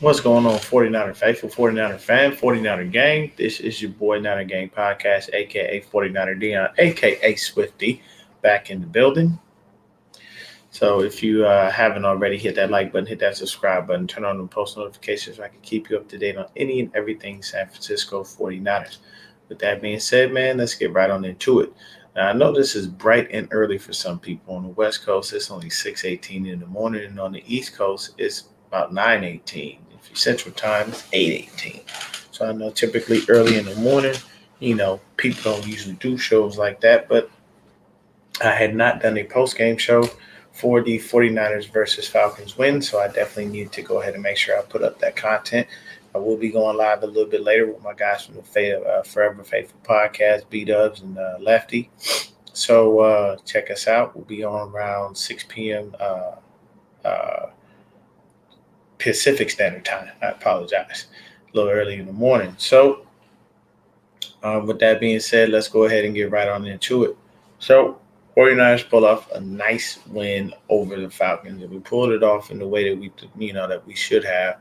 What's going on, 49er faithful, 49er fan, 49er gang? This is your boy Niner Gang Podcast, aka 49er Dion, aka Swifty, back in the building. So if you haven't already, hit that like button, hit that subscribe button, turn on the post notifications so I can keep you up to date on any and everything San Francisco 49ers. With that being said, man, let's get right on into it. Now, I know this is bright and early for some people. On the West Coast, it's only 6:18 in the morning, and on the East Coast, it's about 9:18. If you're Central Time, it's 8:18. So I know typically early in the morning, people don't usually do shows like that, but I had not done a post game show for the 49ers versus Falcons win, so I definitely need to go ahead and make sure I put up that content. I will be going live a little bit later with my guys from the Forever Faithful podcast, B Dubs and Lefty. So check us out. We'll be on around 6 p.m. Uh, Pacific Standard Time. I apologize. A little early in the morning. So, with that being said, let's go ahead and get right on into it. So, 49ers pull off a nice win over the Falcons. And we pulled it off in the way that we should have.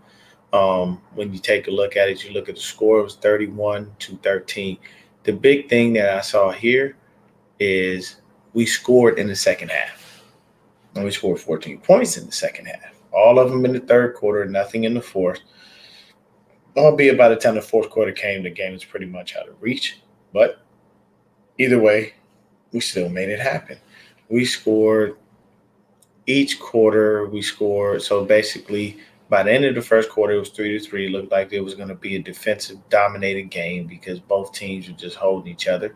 When you take a look at it, you look at the score, it was 31-13. The big thing that I saw here is we scored in the second half. And we scored 14 points in the second half. All of them in the third quarter, nothing in the fourth. Albeit by the time the fourth quarter came, the game was pretty much out of reach. But either way, we still made it happen. We scored each quarter. We scored. So basically, by the end of the first quarter, it was 3-3. It looked like it was going to be a defensive dominated game because both teams were just holding each other.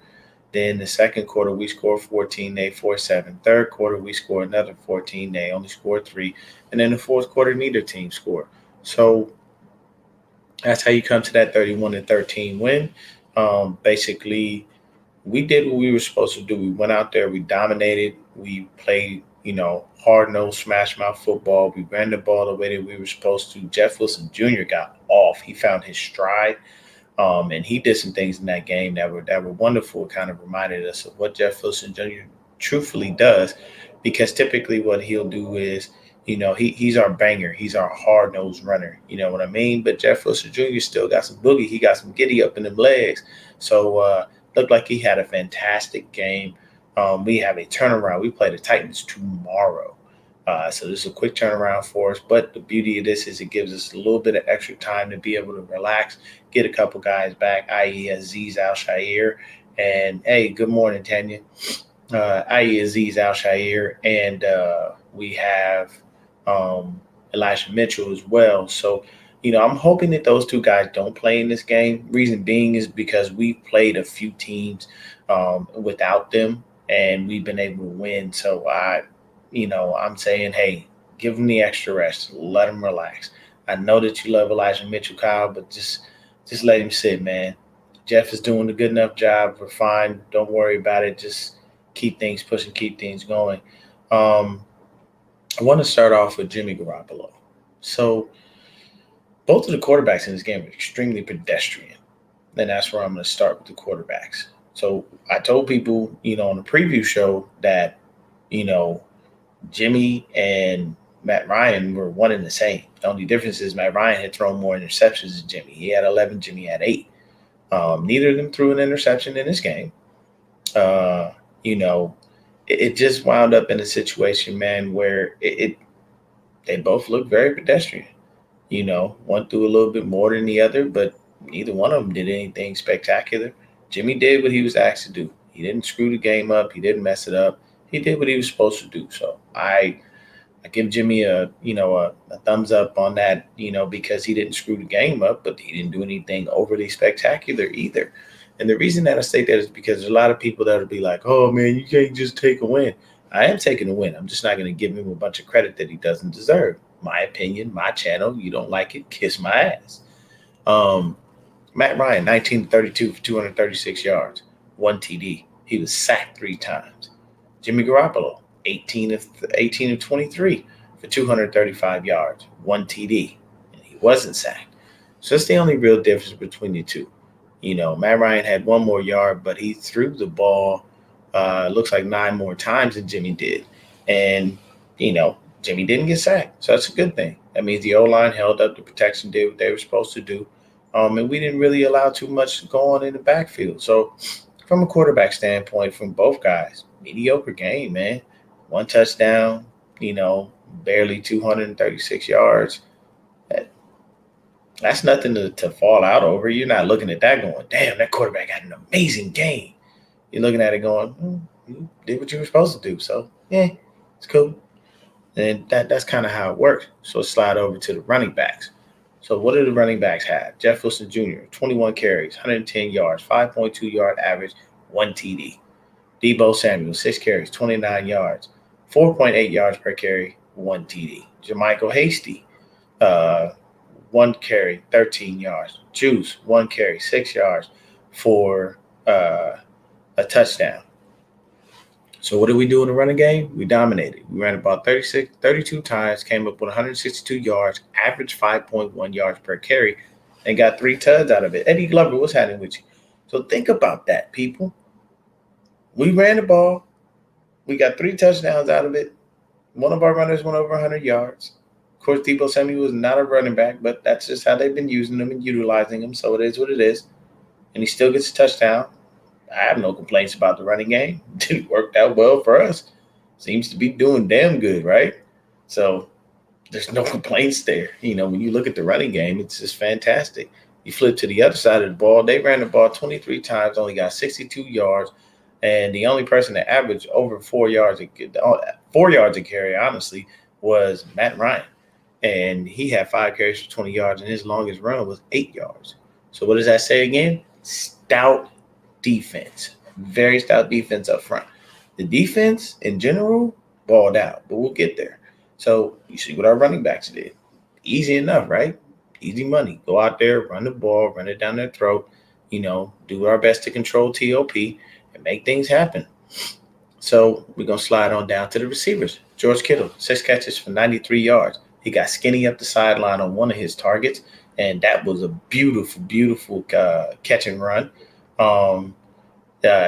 Then the second quarter, we scored 14. They 4-7. Third quarter, we scored another 14. They only scored 3. And then the fourth quarter, neither team scored. So that's how you come to that 31-13 win. Basically, we did what we were supposed to do. We went out there, we dominated, we played, hard nosed, smash mouth football. We ran the ball the way that we were supposed to. Jeff Wilson Jr. got off. He found his stride. And he did some things in that game that were wonderful. It kind of reminded us of what Jeff Wilson Jr. truthfully does, because typically what he'll do is, he's our banger. He's our hard nosed runner. You know what I mean? But Jeff Wilson Jr. still got some boogie. He got some giddy up in them legs. So looked like he had a fantastic game. We have a turnaround. We play the Titans tomorrow. So this is a quick turnaround for us. But the beauty of this is it gives us a little bit of extra time to be able to relax, get a couple guys back, i.e. Aziz Al-Shair. And, hey, good morning, Tanya. I.e. Aziz Al-Shair. And we have Elijah Mitchell as well. So, I'm hoping that those two guys don't play in this game. Reason being is because we've played a few teams without them, and we've been able to win. So I'm saying, hey, give them the extra rest. Let them relax. I know that you love Elijah Mitchell, Kyle, but just let him sit, man. Jeff is doing a good enough job. We're fine. Don't worry about it. Just keep things pushing, keep things going. I want to start off with Jimmy Garoppolo. So both of the quarterbacks in this game are extremely pedestrian. And that's where I'm going to start with the quarterbacks. So I told people, on the preview show that, Jimmy and Matt Ryan were one and the same. The only difference is Matt Ryan had thrown more interceptions than Jimmy. He had 11, Jimmy had 8. Neither of them threw an interception in this game. Uh, you know, it just wound up in a situation, man, where they both looked very pedestrian. One threw a little bit more than the other, but neither one of them did anything spectacular. Jimmy did what he was asked to do. He didn't screw the game up. He didn't mess it up. He did what he was supposed to do. So I give Jimmy a thumbs up on that, because he didn't screw the game up, but he didn't do anything overly spectacular either. And the reason that I say that is because there's a lot of people that'll be like, "Oh man, you can't just take a win." I am taking a win. I'm just not going to give him a bunch of credit that he doesn't deserve. My opinion, my channel. You don't like it, kiss my ass. Um, Matt Ryan, 19-32 for 236 yards, 1 TD. He was sacked 3 times. Jimmy Garoppolo, 18 of 23 for 235 yards, 1 TD. And he wasn't sacked. So that's the only real difference between the two. Matt Ryan had one more yard, but he threw the ball, looks like 9 more times than Jimmy did. And, Jimmy didn't get sacked, so that's a good thing. That means the O-line held up, the protection did what they were supposed to do, and we didn't really allow too much to go on in the backfield. So, from a quarterback standpoint, from both guys, mediocre game, man. One touchdown, barely 236 yards. That, that's nothing to fall out over. You're not looking at that going, damn, that quarterback had an amazing game. You're looking at it going, you did what you were supposed to do. So, yeah, it's cool. And that's kind of how it works. So let's slide over to the running backs. So what do the running backs have? Jeff Wilson Jr., 21 carries, 110 yards, 5.2 yard average, 1 TD. Debo Samuel, 6 carries, 29 yards, 4.8 yards per carry, 1 TD. Jermichael Hasty, 1 carry, 13 yards. Juice, 1 carry, 6 yards for a touchdown. So what did we do in the running game? We dominated. We ran about 32 times, came up with 162 yards, averaged 5.1 yards per carry, and got 3 tuds out of it. Eddie Glover, what's happening with you? So think about that, people. We ran the ball. We got 3 touchdowns out of it. One of our runners went over 100 yards. Of course, Debo Samuel was not a running back, but that's just how they've been using him and utilizing him, so it is what it is. And he still gets a touchdown. I have no complaints about the running game. It worked out well for us. Seems to be doing damn good, right? So there's no complaints there. When you look at the running game, it's just fantastic. You flip to the other side of the ball. They ran the ball 23 times, only got 62 yards. And the only person that averaged over 4 yards a carry, honestly, was Matt Ryan. And he had 5 carries for 20 yards, and his longest run was 8 yards. So what does that say again? Stout defense. Very stout defense up front. The defense in general balled out, but we'll get there. So you see what our running backs did. Easy enough, right? Easy money. Go out there, run the ball, run it down their throat, do our best to control TOP and make things happen. So we're going to slide on down to the receivers. George Kittle, 6 catches for 93 yards. He got skinny up the sideline on one of his targets, and that was a beautiful, beautiful catch and run.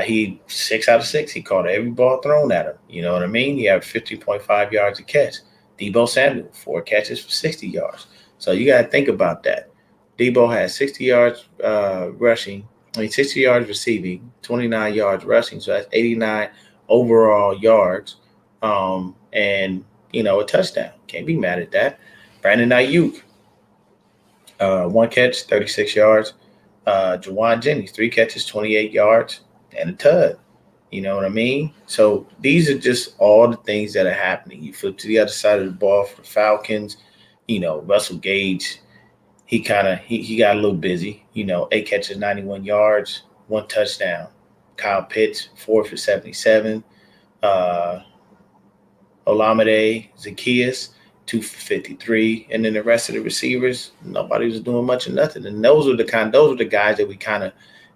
He 6 out of 6. He caught every ball thrown at him. You know what I mean? He had 50.5 yards a catch. Debo Samuel, 4 catches for 60 yards. So you got to think about that. Debo had 60 yards rushing. 60 yards receiving, 29 yards rushing. So that's 89 overall yards. And a touchdown. Can't be mad at that. Brandon Ayuk, 1 catch, 36 yards. Juwan Jennings, 3 catches, 28 yards, and a tud. You know what I mean? So these are just all the things that are happening. You flip to the other side of the ball for the Falcons. Russell Gage, he got a little busy. 8 catches, 91 yards, 1 touchdown. Kyle Pitts, 4 for 77. Olamide Zaccheaus, 2 for 53, and then the rest of the receivers, nobody was doing much of nothing. And those were the guys that we kind of,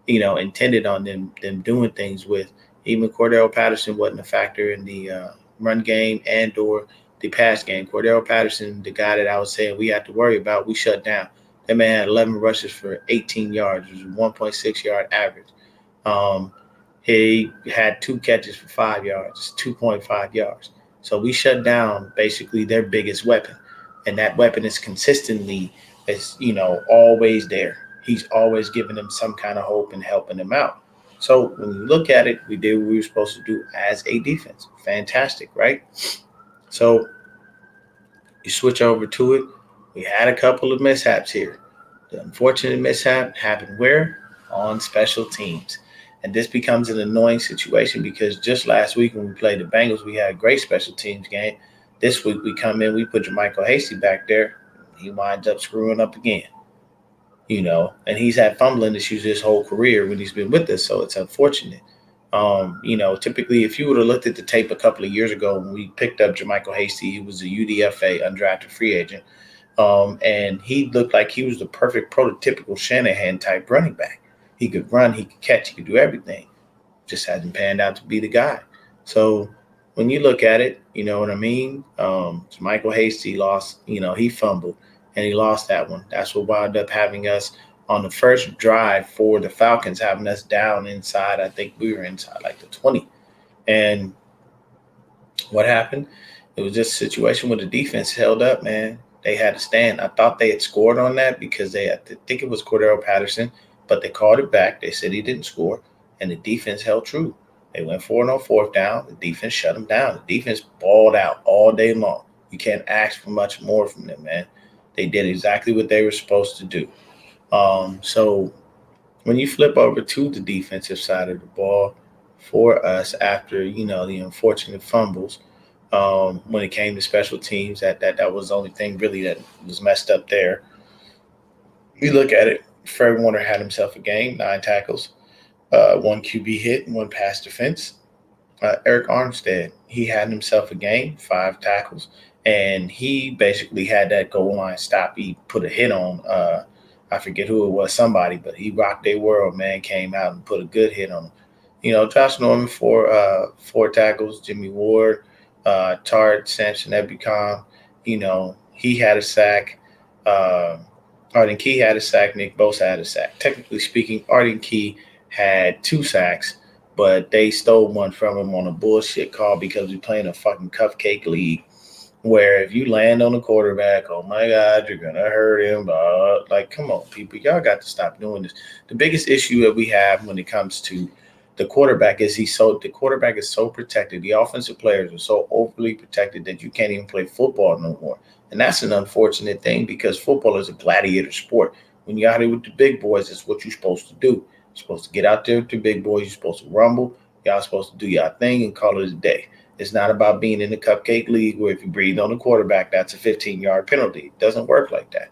intended on them doing things with. Even Cordell Patterson wasn't a factor in the run game and or the pass game. Cordell Patterson, the guy that I was saying we had to worry about, we shut down. That man had 11 rushes for 18 yards, which was 1.6 yard average. He had 2 catches for 5 yards, 2.5 yards. So we shut down basically their biggest weapon. And that weapon is consistently, always there. He's always giving them some kind of hope and helping them out. So when you look at it, we did what we were supposed to do as a defense. Fantastic, right? So you switch over to it. We had a couple of mishaps here. The unfortunate mishap happened where? On special teams. And this becomes an annoying situation because just last week when we played the Bengals, we had a great special teams game. This week we come in, we put Jermichael Hasty back there. He winds up screwing up again. And he's had fumbling issues his whole career when he's been with us, so it's unfortunate. Typically, if you would have looked at the tape a couple of years ago when we picked up Jermichael Hasty, he was a UDFA, undrafted free agent, and he looked like he was the perfect prototypical Shanahan-type running back. He could run, he could catch, he could do everything. Just hasn't panned out to be the guy. So when you look at it, you know what I mean? Jermichael Hasty lost, he fumbled. And he lost that one. That's what wound up having us on the first drive for the Falcons, having us down inside. I think we were inside like the 20. And what happened It was just a situation where the defense held up, man. They had to stand. I thought they had scored on that because I think it was Cordero Patterson, but they called it back. They said he didn't score, and the defense held true. They went for it on fourth down. The defense shut them down. The defense balled out all day long. You can't ask for much more from them, man. They did exactly what they were supposed to do. So when you flip over to the defensive side of the ball for us after the unfortunate fumbles, when it came to special teams, that was the only thing really that was messed up there. You look at it, Fred Warner had himself a game, 9 tackles, one QB hit, and one pass defense. Eric Armstead, he had himself a game, 5 tackles, and he basically had that goal line stop. He put a hit on, I forget who it was, somebody, but he rocked their world, man, came out and put a good hit on him. Josh Norman, 4 tackles, Jimmy Ward, Tart, Samson Ebicom, he had a sack. Uh, Arden Key had a sack. Nick Bosa had a sack. Technically speaking, Arden Key had 2 sacks, but they stole one from him on a bullshit call because we playing a fucking cupcake league where if you land on the quarterback, oh my God, you're gonna hurt him. Like, come on, people, y'all got to stop doing this. The biggest issue that we have when it comes to the quarterback is the quarterback is so protected. The offensive players are so overly protected that you can't even play football no more. And that's an unfortunate thing because football is a gladiator sport. When you're out here with the big boys, it's what you're supposed to do. You're supposed to get out there with the big boys. You're supposed to rumble. Y'all supposed to do your thing and call it a day. It's not about being in the cupcake league where if you breathe on the quarterback, that's a 15-yard penalty. It doesn't work like that.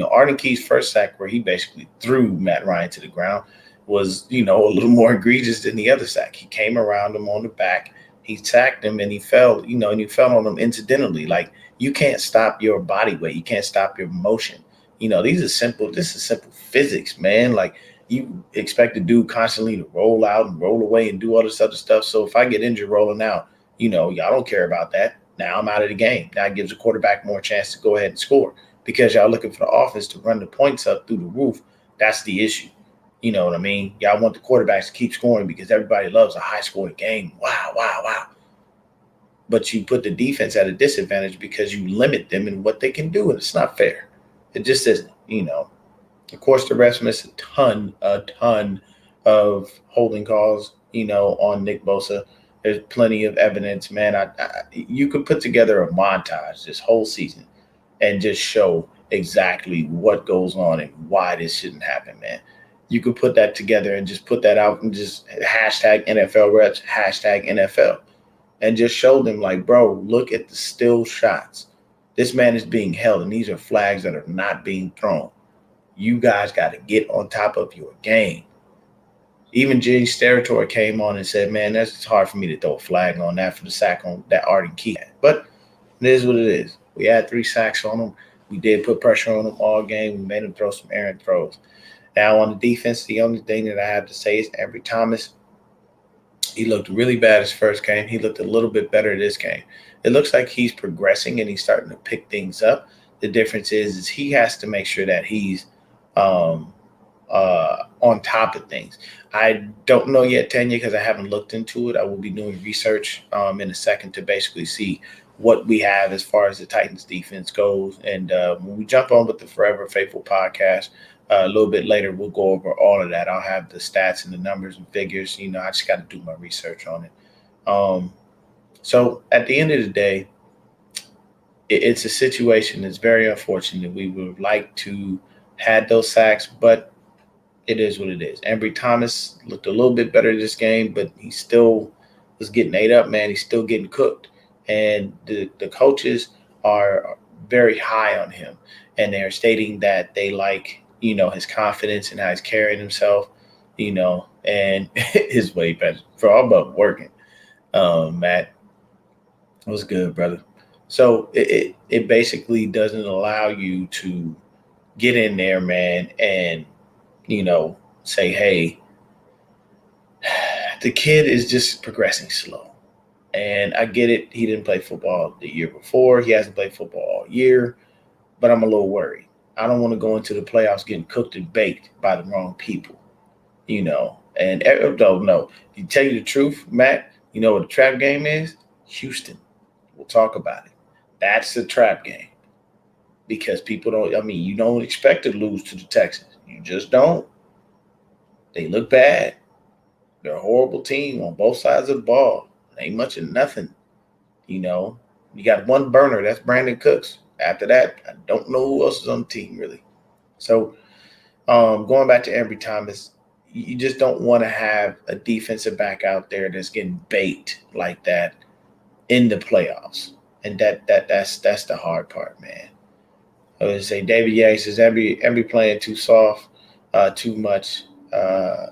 Arden Key's first sack where he basically threw Matt Ryan to the ground was, a little more egregious than the other sack. He came around him on the back. He sacked him and he fell, and he fell on him incidentally. Like, you can't stop your body weight. You can't stop your motion. This is simple physics, man. Like, you expect the dude constantly to roll out and roll away and do all this other stuff. So if I get injured rolling out, y'all don't care about that. Now I'm out of the game. Now it gives the quarterback more chance to go ahead and score because y'all looking for the offense to run the points up through the roof. That's the issue. You know what I mean? Y'all want the quarterbacks to keep scoring because everybody loves a high-scoring game. Wow, wow, wow. But you put the defense at a disadvantage because you limit them in what they can do, and it's not fair. It just isn't, Of course, the refs missed a ton of holding calls, on Nick Bosa. There's plenty of evidence, man. You could put together a montage this whole season and just show exactly what goes on and why this shouldn't happen, man. You could put that together and just put that out and just hashtag NFL reps, hashtag NFL, and just show them like, bro, look at the still shots. This man is being held, and these are flags that are not being thrown. You guys got to get on top of your game. Even James Steratore came on and said, man, it's hard for me to throw a flag on that for the sack on that Arden Key had. But it is what it is. We had 3 sacks on him. We did put pressure on him all game. We made him throw some errant throws. Now on the defense, the only thing that I have to say is Ambry Thomas. He looked really bad his first game. He looked a little bit better this game. It looks like he's progressing and he's starting to pick things up. The difference is he has to make sure that he's on top of things. I don't know yet, Tanya, because I haven't looked into it. I will be doing research in a second to basically see what we have as far as the Titans defense goes. And when we jump on with the Forever Faithful podcast a little bit later, we'll go over all of that. I'll have the stats and the numbers and figures. I just got to do my research on it. So at the end of the day, it's a situation that's very unfortunate. We would like to had those sacks, but it is what it is. Ambry Thomas looked a little bit better this game, but he still was getting ate up, man. He's still getting cooked. And the coaches are very high on him. And they're stating that they like, his confidence and how he's carrying himself, and his way better. For all but working. Matt, it was good, brother. So it basically doesn't allow you to get in there, man, and, say, hey, the kid is just progressing slow. And I get it. He didn't play football the year before. He hasn't played football all year, but I'm a little worried. I don't want to go into the playoffs getting cooked and baked by the wrong people, and don't know. To tell you the truth, Matt, what the trap game is? Houston. We'll talk about it. That's the trap game because people don't. I mean, you don't expect to lose to the Texans. You just don't. They look bad. They're a horrible team on both sides of the ball. Ain't much of nothing. You know, you got one burner. That's Brandon Cooks. After that, I don't know who else is on the team really. So going back to Ambry Thomas, you just don't want to have a defensive back out there that's getting baked like that in the playoffs, and that's the hard part, man. I would say David Yang says Ambry playing too soft, too much.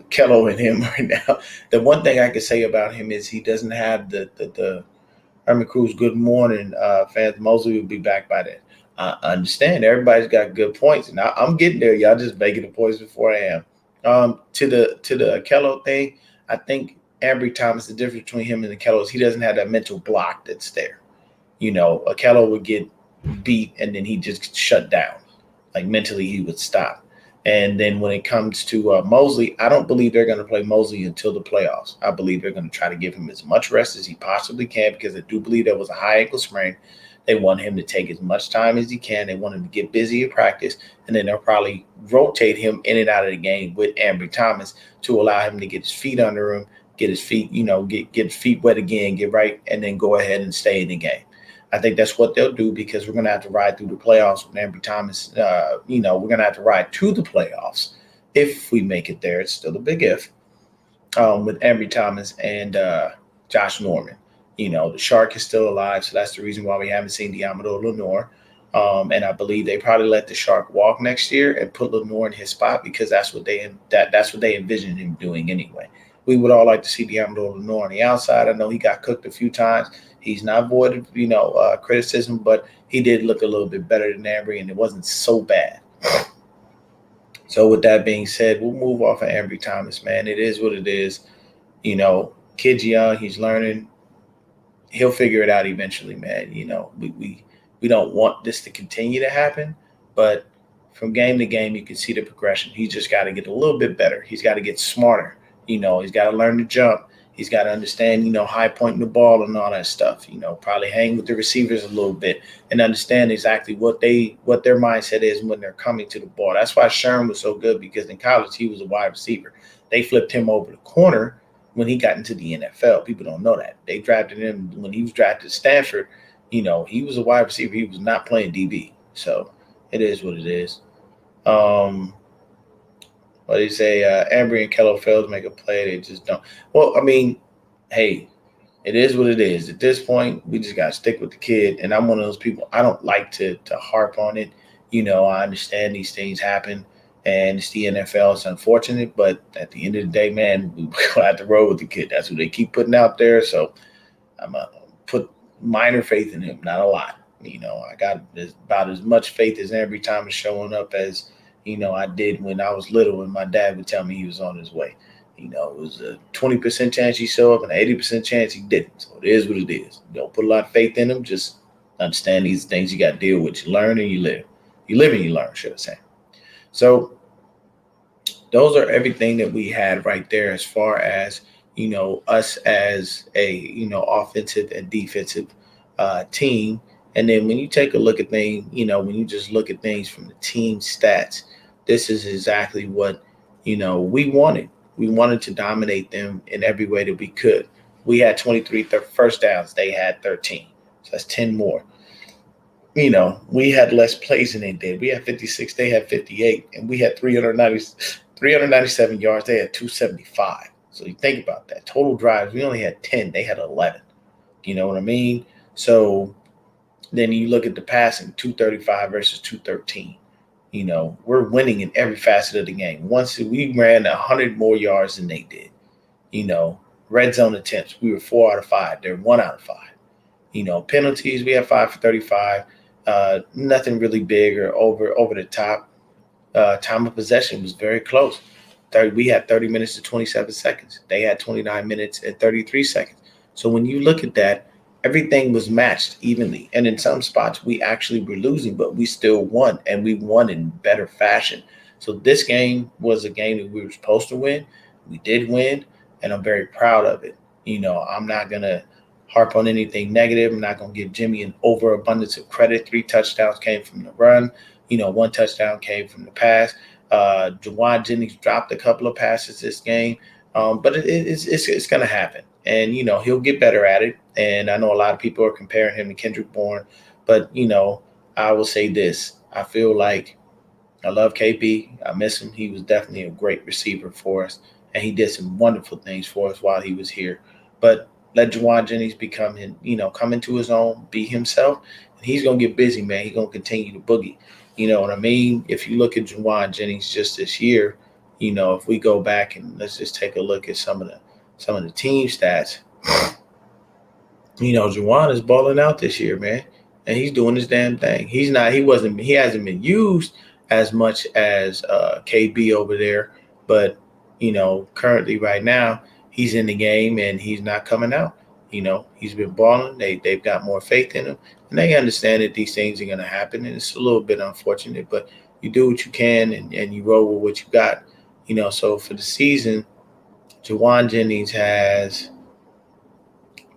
Kello and him right now. The one thing I can say about him is he doesn't have the Herman Cruz, good morning, fans. Mosley will be back by then. I understand everybody's got good points, and I'm getting there. Y'all just making the points before I am. To the Kello thing, I think Ambry Thomas, the difference between him and the Kello is he doesn't have that mental block that's there. You know, a Kello would get beat and then he just shut down. Like mentally, he would stop. And then when it comes to Mosley, I don't believe they're going to play Mosley until the playoffs. I believe they're going to try to give him as much rest as he possibly can because I do believe there was a high ankle sprain. They want him to take as much time as he can. They want him to get busy in practice, and then they'll probably rotate him in and out of the game with Ambry Thomas to allow him to get his feet under him, get his feet, get his feet wet again, get right, and then go ahead and stay in the game. I think that's what they'll do because we're going to have to ride through the playoffs with Ambry Thomas. We're going to have to ride to the playoffs if we make it there. It's still a big if with Ambry Thomas and Josh Norman. You know, the Shark is still alive, so that's the reason why we haven't seen Diamador Lenore. And I believe they probably let the Shark walk next year and put Lenore in his spot because that's what they envisioned him doing anyway. We would all like to see Diamador Lenore on the outside. I know he got cooked a few times. He's not avoided, criticism, but he did look a little bit better than Ambry, and it wasn't so bad. So with that being said, we'll move off of Ambry Thomas, man. It is what it is. You know, kid's young. He's learning. He'll figure it out eventually, man. You know, we don't want this to continue to happen, but from game to game, you can see the progression. He's just got to get a little bit better. He's got to get smarter. You know, he's got to learn to jump. He's got to understand, high pointing the ball and all that stuff. Probably hang with the receivers a little bit and understand exactly what their mindset is when they're coming to the ball. That's why Sherm was so good because in college he was a wide receiver. They flipped him over the corner when he got into the NFL. People don't know that. They drafted him when he was drafted at Stanford. He was a wide receiver. He was not playing DB. So it is what it is. What do you say? Ambry and Kello failed to make a play. They just don't. Well, I mean, hey, it is what it is. At this point, we just got to stick with the kid. And I'm one of those people, I don't like to harp on it. I understand these things happen. And it's the NFL. It's unfortunate. But at the end of the day, man, we have to roll with the kid. That's what they keep putting out there. So I'm going to put minor faith in him, not a lot. I got about as much faith as every time it's showing up as I did when I was little and my dad would tell me he was on his way. It was a 20% chance he show up and an 80% chance he didn't. So it is what it is. Don't put a lot of faith in him. Just understand these things you got to deal with. You learn and you live. You live and you learn, should I say. So those are everything that we had right there as far as, us as a, offensive and defensive team. And then when you take a look at things, when you just look at things from the team stats, this is exactly what, we wanted. We wanted to dominate them in every way that we could. We had 23 first downs. They had 13. So that's 10 more. We had less plays than they did. We had 56. They had 58. And we had 397 yards. They had 275. So you think about that. Total drives, we only had 10. They had 11. You know what I mean? So then you look at the passing, 235 versus 213. We're winning in every facet of the game. Once we ran 100 more yards than they did. Red zone attempts, we were 4 out of 5. They're 1 out of 5. Penalties, we had 5 for 35. Nothing really big or over the top. Time of possession was very close. We had 30 minutes to 27 seconds. They had 29 minutes and 33 seconds. So when you look at that, everything was matched evenly. And in some spots, we actually were losing, but we still won, and we won in better fashion. So this game was a game that we were supposed to win. We did win, and I'm very proud of it. I'm not going to harp on anything negative. I'm not going to give Jimmy an overabundance of credit. 3 touchdowns came from the run. 1 touchdown came from the pass. Jawan Jennings dropped a couple of passes this game, but it's going to happen. And, he'll get better at it. And I know a lot of people are comparing him to Kendrick Bourne, but, I will say this. I feel like I love KB. I miss him. He was definitely a great receiver for us, and he did some wonderful things for us while he was here. But let Jawan Jennings become him, come into his own, be himself, and he's gonna get busy, man. He's gonna continue to boogie. You know what I mean? If you look at Jawan Jennings just this year, if we go back and let's just take a look at some of the team stats, Juwan is balling out this year, man, and he's doing his damn thing. He hasn't been used as much as KB over there, but currently right now he's in the game and he's not coming out. He's been balling. They've got more faith in him, and they understand that these things are going to happen, and it's a little bit unfortunate, but you do what you can and you roll with what you got. So for the season, Jawan Jennings has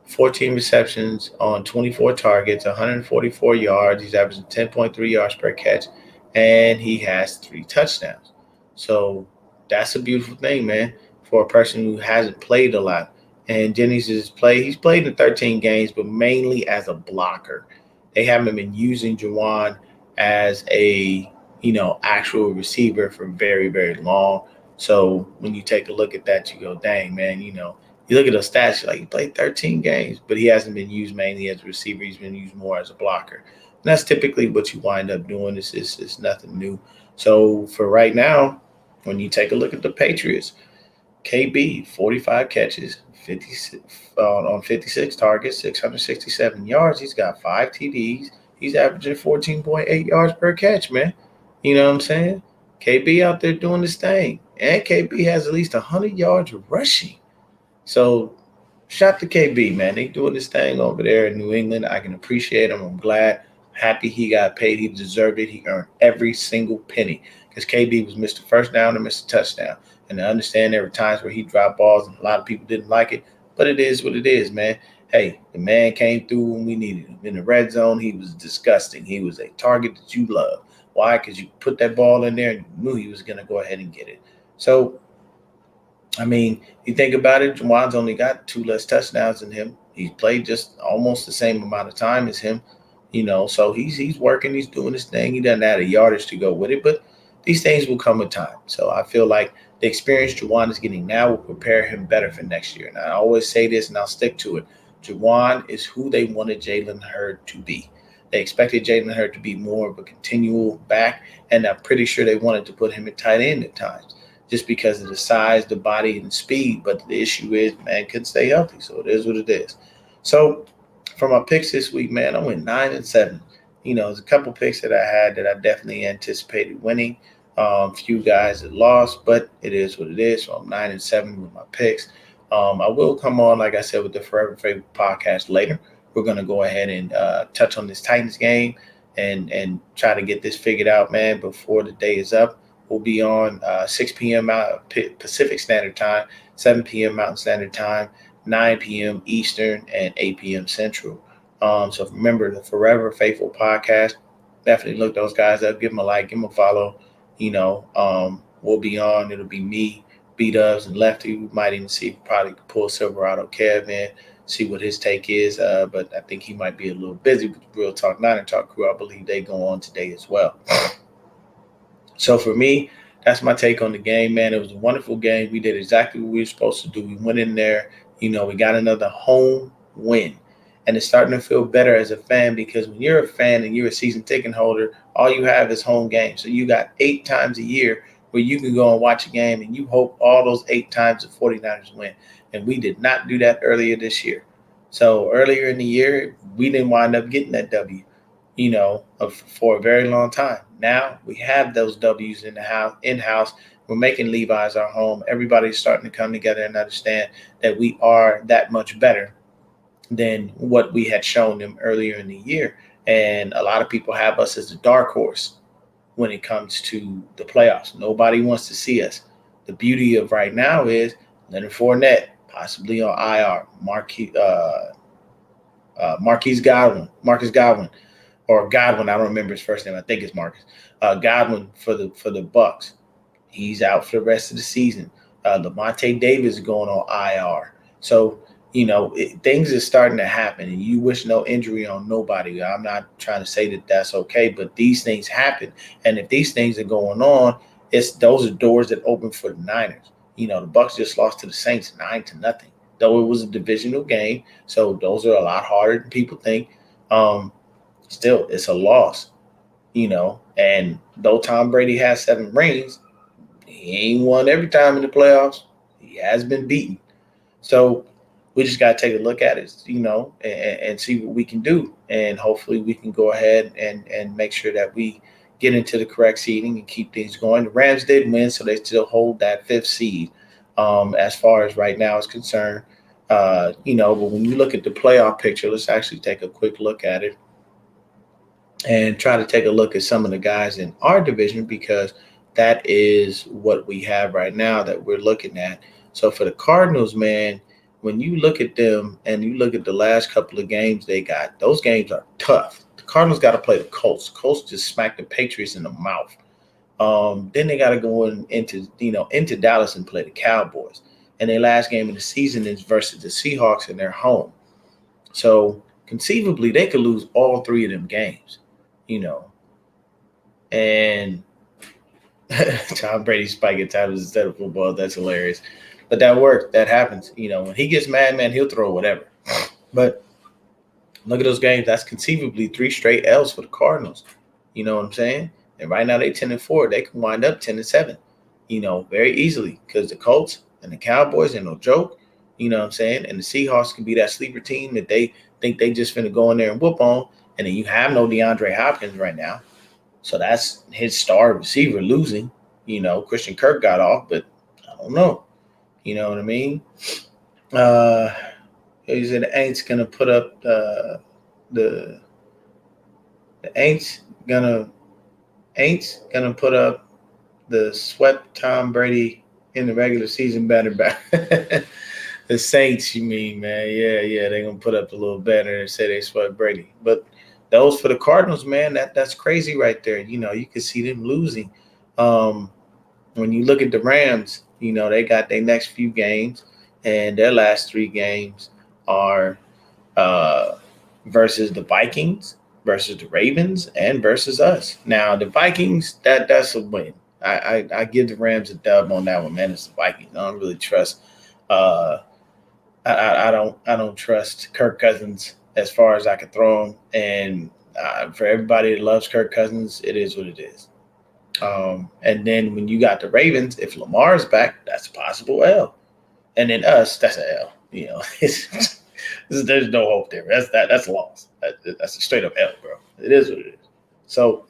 14 receptions on 24 targets, 144 yards. He's averaging 10.3 yards per catch, and he has 3 touchdowns. So that's a beautiful thing, man, for a person who hasn't played a lot. And he's played in 13 games, but mainly as a blocker. They haven't been using Jawan as a, actual receiver for very, very long. So when you take a look at that, you go, dang, man, you look at the stats, you're like, he played 13 games, but he hasn't been used mainly as a receiver. He's been used more as a blocker. And that's typically what you wind up doing. It's nothing new. So for right now, when you take a look at the Patriots, KB, 45 catches, 56 on 56 targets, 667 yards. He's got 5 TDs. He's averaging 14.8 yards per catch, man. You know what I'm saying? KB out there doing this thing. And KB has at least 100 yards rushing. So shout to KB, man. They doing this thing over there in New England. I can appreciate him. I'm glad, happy he got paid. He deserved it. He earned every single penny because KB was Mr. First Down and Mr. Touchdown. And I understand there were times where he dropped balls and a lot of people didn't like it, but it is what it is, man. Hey, the man came through when we needed him. In the red zone, he was disgusting. He was a target that you love. Why? Because you put that ball in there and you knew he was going to go ahead and get it. So, I mean, you think about it, Jawan's only got 2 less touchdowns than him. He's played just almost the same amount of time as him, so he's working, he's doing his thing. He doesn't add a yardage to go with it, but these things will come with time. So I feel like the experience Jawan is getting now will prepare him better for next year. And I always say this, and I'll stick to it. Jawan is who they wanted Jalen Hurd to be. They expected Jalen Hurd to be more of a continual back, and I'm pretty sure they wanted to put him at tight end at times just because of the size, the body, and the speed. But the issue is, man, couldn't stay healthy. So it is what it is. So for my picks this week, man, I went 9-7. There's a couple picks that I had that I definitely anticipated winning. Few guys that lost, but it is what it is. So I'm 9-7 with my picks. I will come on, like I said, with the Forever Favorite podcast later. We're going to go ahead and touch on this Titans game and try to get this figured out, man, before the day is up. We'll be on 6 p.m. Pacific Standard Time, 7 p.m. Mountain Standard Time, 9 p.m. Eastern, and 8 p.m. Central. So remember, the Forever Faithful podcast, definitely look those guys up. Give them a like, give them a follow. We'll be on. It'll be me, B-Dubs, and Lefty. We might even see probably pull Silverado Kev in, see what his take is. But I think he might be a little busy with the Real Talk Niner Talk crew. I believe they go on today as well. So for me, that's my take on the game, man. It was a wonderful game. We did exactly what we were supposed to do. We went in there, we got another home win. And it's starting to feel better as a fan because when you're a fan and you're a season ticket holder, all you have is home games. So you got 8 times a year where you can go and watch a game and you hope all those 8 times the 49ers win. And we did not do that earlier this year. So earlier in the year, we didn't wind up getting that W, for a very long time. Now we have those W's in-house. We're making Levi's our home. Everybody's starting to come together and understand that we are that much better than what we had shown them earlier in the year. And a lot of people have us as a dark horse when it comes to the playoffs. Nobody wants to see us. The beauty of right now is Leonard Fournette, possibly on IR. Marquise Godwin, or Godwin. I don't remember his first name. I think it's Marcus Godwin for the Bucks. He's out for the rest of the season. Lamonte Davis is going on IR. So, things are starting to happen, and you wish no injury on nobody. I'm not trying to say that that's okay, but these things happen. And if these things are going on, those are doors that open for the Niners. The Bucks just lost to the Saints 9-0, though it was a divisional game. So those are a lot harder than people think. Still, it's a loss, and though Tom Brady has 7 rings, he ain't won every time in the playoffs. He has been beaten. So we just got to take a look at it, and see what we can do. And hopefully we can go ahead and make sure that we get into the correct seeding and keep things going. The Rams did win, so they still hold that 5th seed as far as right now is concerned. But when you look at the playoff picture, let's actually take a quick look at it and try to take a look at some of the guys in our division, because that is what we have right now that we're looking at. So for the Cardinals, man, when you look at them and you look at the last couple of games they got, those games are tough. The Cardinals got to play the Colts. Colts just smacked the Patriots in the mouth. Then they got to go into Dallas and play the Cowboys. And their last game of the season is versus the Seahawks in their home. So conceivably, they could lose all 3 of them games, And Tom Brady spiking titles instead of football. That's hilarious. But that works. That happens. When he gets mad, man, he'll throw whatever. But look at those games. That's conceivably 3 straight L's for the Cardinals. You know what I'm saying? And right now they 10-4. They can wind up 10-7. Very easily, because the Colts and the Cowboys are no joke. You know what I'm saying? And the Seahawks can be that sleeper team that they think they just finna go in there and whoop on. And then you have no DeAndre Hopkins right now. So that's his star receiver losing. Christian Kirk got off, but I don't know. You know what I mean? He said the Aints gonna put up the Aints gonna put up the swept Tom Brady in the regular season banner back. The Saints, you mean, man? Yeah, they're gonna put up a little banner and say they swept Brady. But those for the Cardinals, man, that's crazy right there. You can see them losing. When you look at the Rams, they got their next few games, and their last 3 games are versus the Vikings, versus the Ravens, and versus us. Now, the Vikings, that's a win. I give the Rams a dub on that one, man. It's the Vikings. I don't really trust. I don't trust Kirk Cousins as far as I can throw him. And for everybody that loves Kirk Cousins, it is what it is. And then when you got the Ravens, if Lamar's back, that's a possible L. And then us, that's an L. There's no hope there. That's a loss. That's a straight up L, bro. It is what it is. So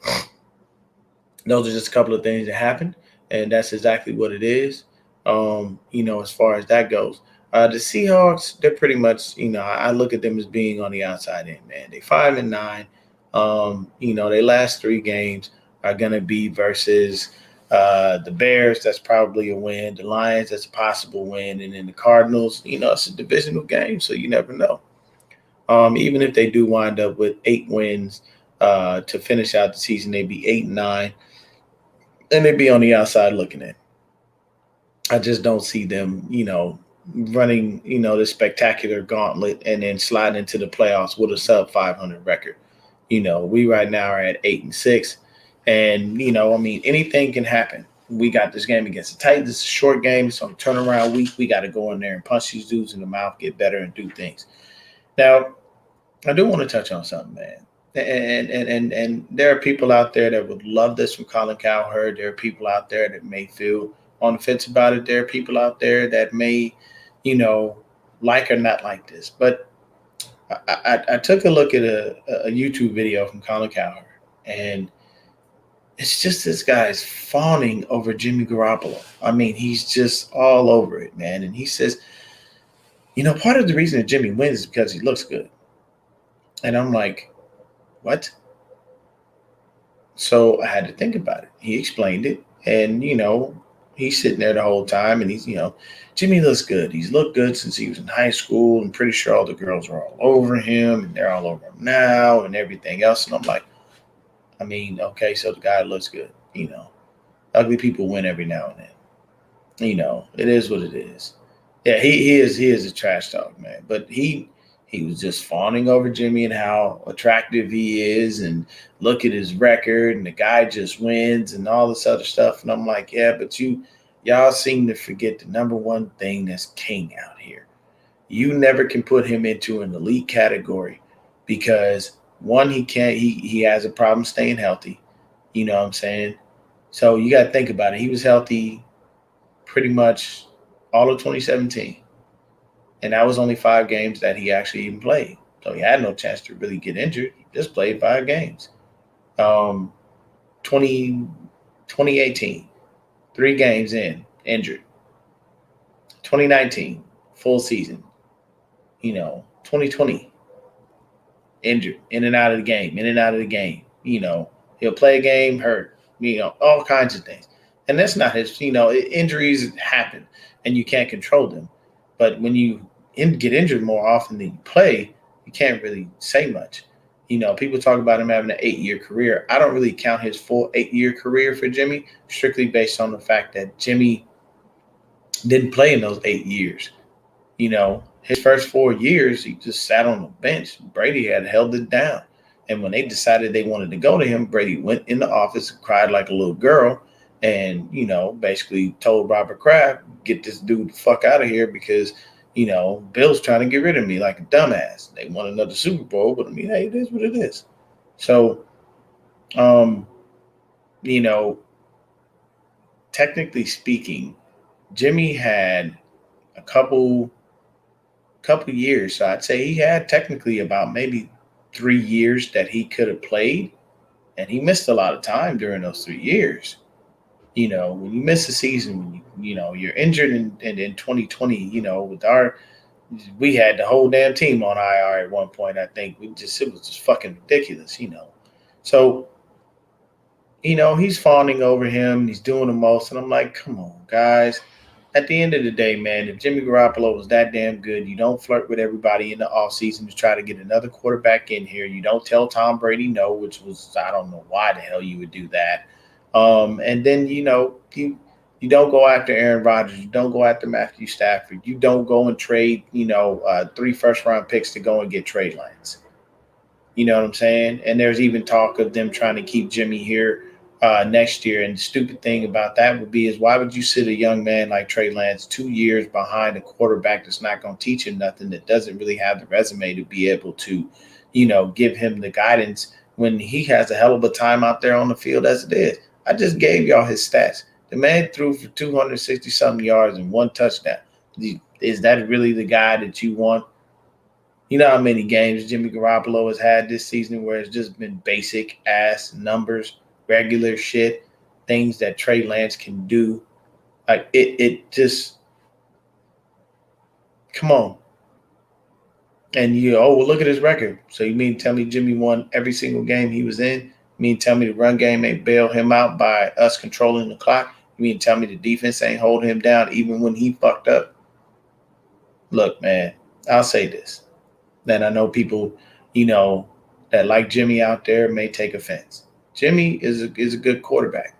those are just a couple of things that happened, and that's exactly what it is. As far as that goes. The Seahawks, they're pretty much, I look at them as being on the outside end, man. They 5-9. Their last 3 games are going to be versus the Bears. That's probably a win. The Lions, that's a possible win. And then the Cardinals, it's a divisional game, so you never know. Even if they do wind up with 8 wins to finish out the season, they'd be 8-9. And they'd be on the outside looking in. I just don't see them, running, this spectacular gauntlet and then sliding into the playoffs with a sub 500 record. We right now are at 8-6. And, anything can happen. We got this game against the Titans. It's a short game. It's on a turnaround week. We got to go in there and punch these dudes in the mouth, get better, and do things. Now, I do want to touch on something, man. And there are people out there that would love this from Colin Cowherd. There are people out there that may feel on the fence about it. There are people out there that may, like or not like this. But I took a look at a YouTube video from Colin Cowherd, and it's just this guy's fawning over Jimmy Garoppolo. I mean, he's just all over it, man. And he says, part of the reason that Jimmy wins is because he looks good. And I'm like, what? So I had to think about it. He explained it. And, He's sitting there the whole time, and Jimmy looks good. He's looked good since he was in high school. I'm pretty sure all the girls are all over him, and they're all over him now, and everything else. And I'm like, I mean, okay, so the guy looks good. Ugly people win every now and then. It is what it is. Yeah, he is a trash talk, man. But he was just fawning over Jimmy and how attractive he is, and look at his record, and the guy just wins and all this other stuff. And I'm like, yeah, but y'all seem to forget the number one thing that's king out here. You never can put him into an elite category because one, he has a problem staying healthy. You know what I'm saying? So you got to think about it. He was healthy pretty much all of 2017. And that was only 5 games that he actually even played. So he had no chance to really get injured. He just played 5 games. 2018, 3 games injured. 2019, full season. 2020, injured, in and out of the game. He'll play a game, hurt, all kinds of things. And that's not his, injuries happen and you can't control them. But when you get injured more often than you play, you can't really say much. People talk about him having an 8-year career. I don't really count his full 8-year career for Jimmy, strictly based on the fact that Jimmy didn't play in those 8 years. His first 4 years, he just sat on the bench. Brady had held it down. And when they decided they wanted to go to him, Brady went in the office and cried like a little girl and, basically told Robert Kraft, get this dude the fuck out of here because, Bill's trying to get rid of me like a dumbass. They won another Super Bowl, but hey, it is what it is. So, technically speaking, Jimmy had a couple years. So I'd say he had technically about maybe 3 years that he could have played, and he missed a lot of time during those 3 years. When you miss a season, when you're injured in 2020, we had the whole damn team on IR at one point. I think it was just fucking ridiculous, So, he's fawning over him. He's doing the most, and I'm like, come on, guys. At the end of the day, man, if Jimmy Garoppolo was that damn good, you don't flirt with everybody in the offseason to try to get another quarterback in here. You don't tell Tom Brady no, which was, I don't know why the hell you would do that. And then, you don't go after Aaron Rodgers. You don't go after Matthew Stafford. You don't go and trade, 3 first-round picks to go and get Trey Lance. You know what I'm saying? And there's even talk of them trying to keep Jimmy here next year. And the stupid thing about that would be is why would you sit a young man like Trey Lance 2 years behind a quarterback that's not going to teach him nothing, that doesn't really have the resume to be able to, give him the guidance when he has a hell of a time out there on the field as it is. I just gave y'all his stats. The man threw for 260-something yards and 1 touchdown. Is that really the guy that you want? You know how many games Jimmy Garoppolo has had this season where it's just been basic ass numbers, regular shit, things that Trey Lance can do. Like it just, come on. And well, look at his record. So you mean tell me Jimmy won every single game he was in? You mean tell me the run game ain't bail him out by us controlling the clock? You mean tell me the defense ain't holding him down even when he fucked up? Look, man, I'll say this. Then I know people, that like Jimmy out there may take offense. Jimmy is a good quarterback,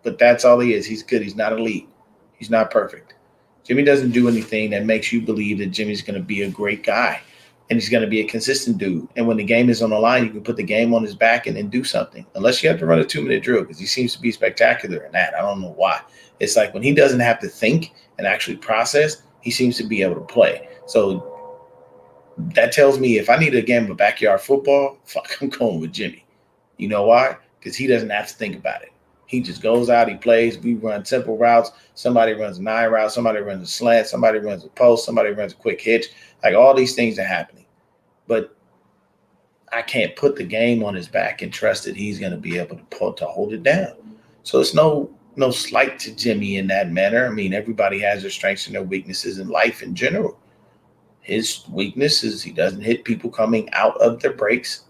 but that's all he is. He's good. He's not elite. He's not perfect. Jimmy doesn't do anything that makes you believe that Jimmy's going to be a great guy and he's going to be a consistent dude. And when the game is on the line, you can put the game on his back and then do something, unless you have to run a 2-minute drill, because he seems to be spectacular in that. I don't know why. It's like when he doesn't have to think and actually process, he seems to be able to play. So that tells me if I need a game of backyard football, I'm going with Jimmy. You know why? Because he doesn't have to think about it. He just goes out, he plays. We run simple routes. Somebody runs a 9 route. Somebody runs a slant. Somebody runs a post. Somebody runs a quick hitch. Like all these things are happening. But I can't put the game on his back and trust that he's going to be able to hold it down. So it's no slight to Jimmy in that manner. I mean, everybody has their strengths and their weaknesses in life in general. His weakness is he doesn't hit people coming out of their breaks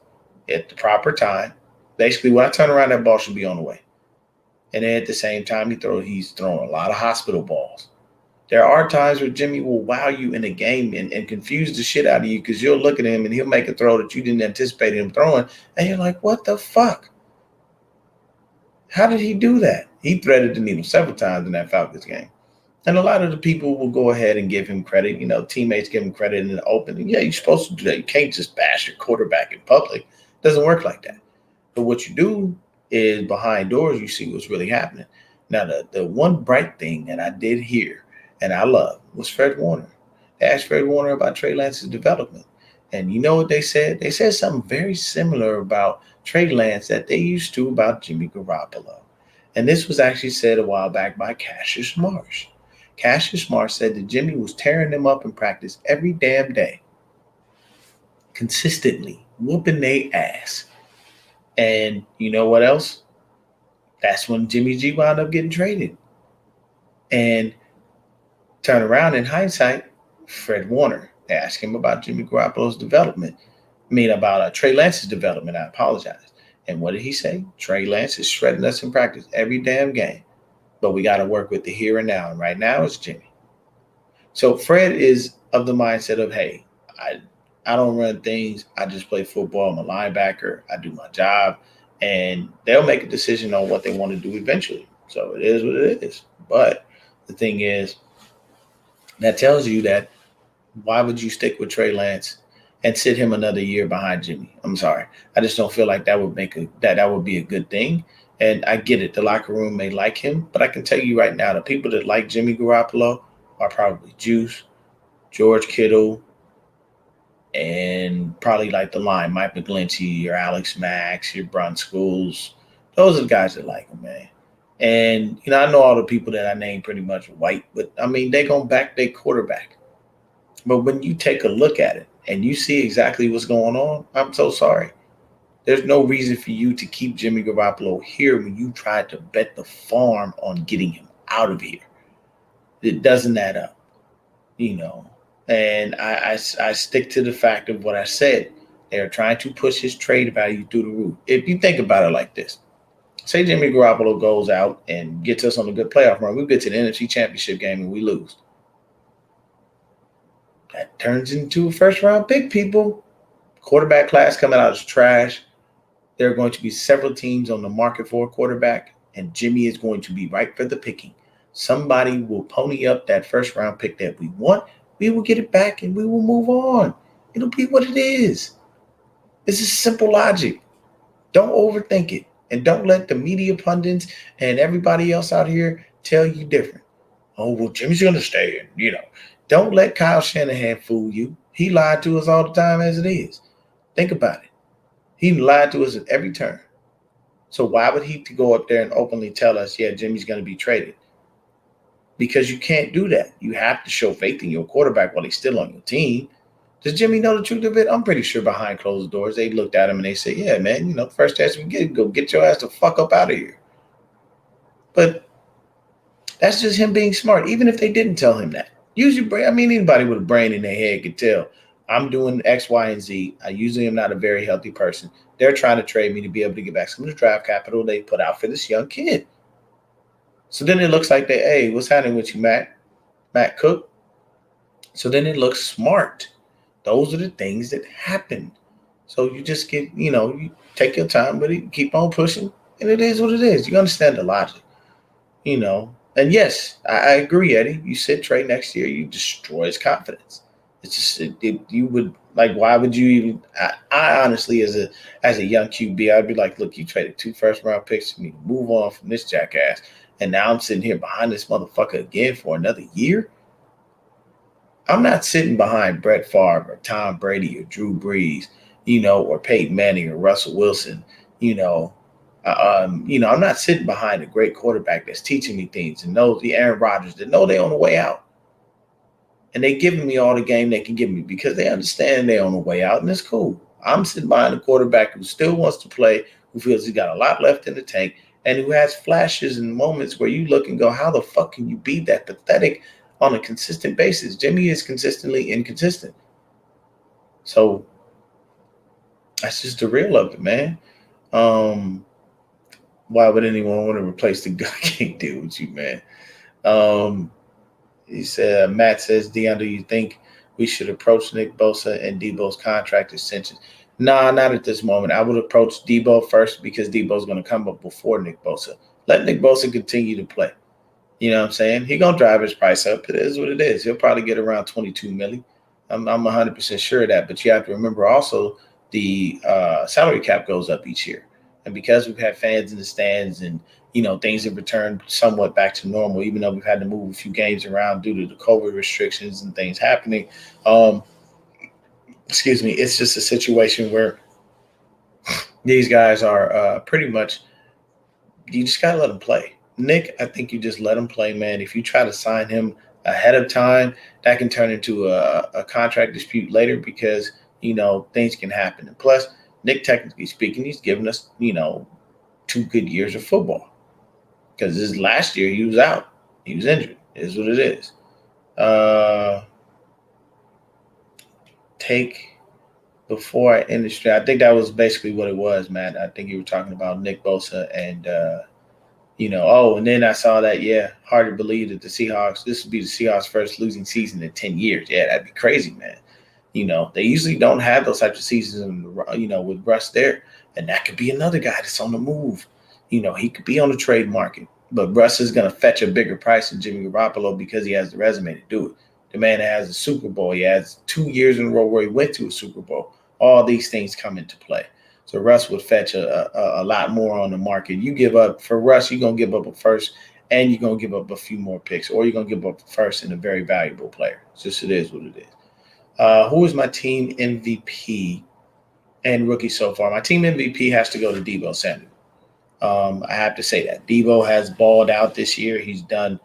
at the proper time. Basically, when I turn around, that ball should be on the way. And then at the same time, he's throwing a lot of hospital balls. There are times where Jimmy will wow you in a game and confuse the shit out of you because you'll look at him and he'll make a throw that you didn't anticipate him throwing. And you're like, what the fuck? How did he do that? He threaded the needle several times in that Falcons game. And a lot of the people will go ahead and give him credit. You know, teammates give him credit in the open. And yeah, you're supposed to do that. You can't just bash your quarterback in public. It doesn't work like that. But what you do is behind doors, you see what's really happening. Now, the one bright thing that I did hear and I love was Fred Warner. They asked Fred Warner about Trey Lance's development. And you know what they said? They said something very similar about Trey Lance that they used to about Jimmy Garoppolo. And this was actually said a while back by Cassius Marsh. Cassius Marsh said that Jimmy was tearing them up in practice every damn day, consistently, whooping their ass. And you know what else? That's when Jimmy G wound up getting traded. And turn around in hindsight, Fred Warner. They asked him about Jimmy Garoppolo's development. About Trey Lance's development. I apologize. And what did he say? Trey Lance is shredding us in practice every damn game. But we got to work with the here and now. And right now it's Jimmy. So Fred is of the mindset of, hey, I don't run things. I just play football. I'm a linebacker. I do my job. And they'll make a decision on what they want to do eventually. So it is what it is. But the thing is, that tells you that why would you stick with Trey Lance and sit him another year behind Jimmy? I'm sorry. I just don't feel like that would that would be a good thing. And I get it. The locker room may like him, but I can tell you right now, the people that like Jimmy Garoppolo are probably Juice, George Kittle, and probably like the line, Mike McGlinchey, your Alex Max, your Brun Schools. Those are the guys that like him, man. And, you know, I know all the people that I named pretty much white, but, I mean, they're going to back their quarterback. But when you take a look at it and you see exactly what's going on, I'm so sorry. There's no reason for you to keep Jimmy Garoppolo here when you tried to bet the farm on getting him out of here. It doesn't add up, you know. And I stick to the fact of what I said. They're trying to push his trade value through the roof. If you think about it like this, say Jimmy Garoppolo goes out and gets us on a good playoff run. We get to the NFC Championship game and we lose. That turns into a first-round pick, people. Quarterback class coming out is trash. There are going to be several teams on the market for a quarterback, and Jimmy is going to be right for the picking. Somebody will pony up that first-round pick that we want. We will get it back, and we will move on. It'll be what it is. This is simple logic. Don't overthink it. And don't let the media pundits and everybody else out here tell you different. Oh, well, Jimmy's going to stay in, you know. Don't let Kyle Shanahan fool you. He lied to us all the time as it is. Think about it. He lied to us at every turn. So why would he go up there and openly tell us, yeah, Jimmy's going to be traded? Because you can't do that. You have to show faith in your quarterback while he's still on your team. Does Jimmy know the truth of it? I'm pretty sure behind closed doors, they looked at him and they said, yeah, man, you know, first chance we get, go get your ass the fuck up out of here. But that's just him being smart, even if they didn't tell him that. Use your brain. I mean, anybody with a brain in their head could tell I'm doing X, Y, and Z. I usually am not a very healthy person. They're trying to trade me to be able to get back some of the draft capital they put out for this young kid. So then it looks like hey, what's happening with you, Matt Cook? So then it looks smart. Those are the things that happen. So you just get, you know, you take your time with it, keep on pushing, and it is what it is. You understand the logic, you know. And yes, I agree, Eddie. You sit Trey next year, you destroy his confidence. It's just you would like. Why would you even? I honestly, as a young QB, I'd be like, look, you traded 2 first-round picks for me to move on from this jackass, and now I'm sitting here behind this motherfucker again for another year. I'm not sitting behind Brett Favre or Tom Brady or Drew Brees, you know, or Peyton Manning or Russell Wilson, you know. I'm not sitting behind a great quarterback that's teaching me things and knows the Aaron Rodgers that know they're on the way out. And they giving me all the game they can give me because they understand they're on the way out, and it's cool. I'm sitting behind a quarterback who still wants to play, who feels he's got a lot left in the tank, and who has flashes and moments where you look and go, how the fuck can you be that pathetic on a consistent basis? Jimmy is consistently inconsistent. So that's just the real of it, man. Why would anyone want to replace the guy? I can't deal with you, man. Um, he said, Matt says, Dion, do you think we should approach Nick Bosa and Debo's contract extension? Nah, not at this moment. I would approach Debo first because Debo's going to come up before Nick Bosa. Let Nick Bosa continue to play. You know what I'm saying? He gonna drive his price up. It is what it is. He'll probably get around 22 milli. I'm 100% sure of that. But you have to remember also the salary cap goes up each year, and because we've had fans in the stands and things have returned somewhat back to normal, even though we've had to move a few games around due to the COVID restrictions and things happening. Um, excuse me. It's just a situation where these guys are pretty much you just gotta let him play. Nick, I think you just let him play, man. If you try to sign him ahead of time, that can turn into a contract dispute later because things can happen. And plus, Nick, technically speaking, he's given us 2 good years of football because this last year he was out, he was injured. It is what it is. Take before I end the stream. I think that was basically what it was, man. I think you were talking about Nick Bosa and. And then I saw that, hard to believe that this would be the Seahawks' first losing season in 10 years. Yeah, that'd be crazy, man. They usually don't have those types of seasons, with Russ there. And that could be another guy that's on the move. He could be on the trade market. But Russ is going to fetch a bigger price than Jimmy Garoppolo because he has the resume to do it. The man has a Super Bowl. He has 2 years in a row where he went to a Super Bowl. All these things come into play. So Russ would fetch a lot more on the market. You give up for Russ, you're gonna give up a first, and you're gonna give up a few more picks, or you're gonna give up a first and a very valuable player. It's just it is what it is. Who is my team MVP and rookie so far? My team MVP has to go to Deebo Samuel. I have to say that Deebo has balled out this year. He's done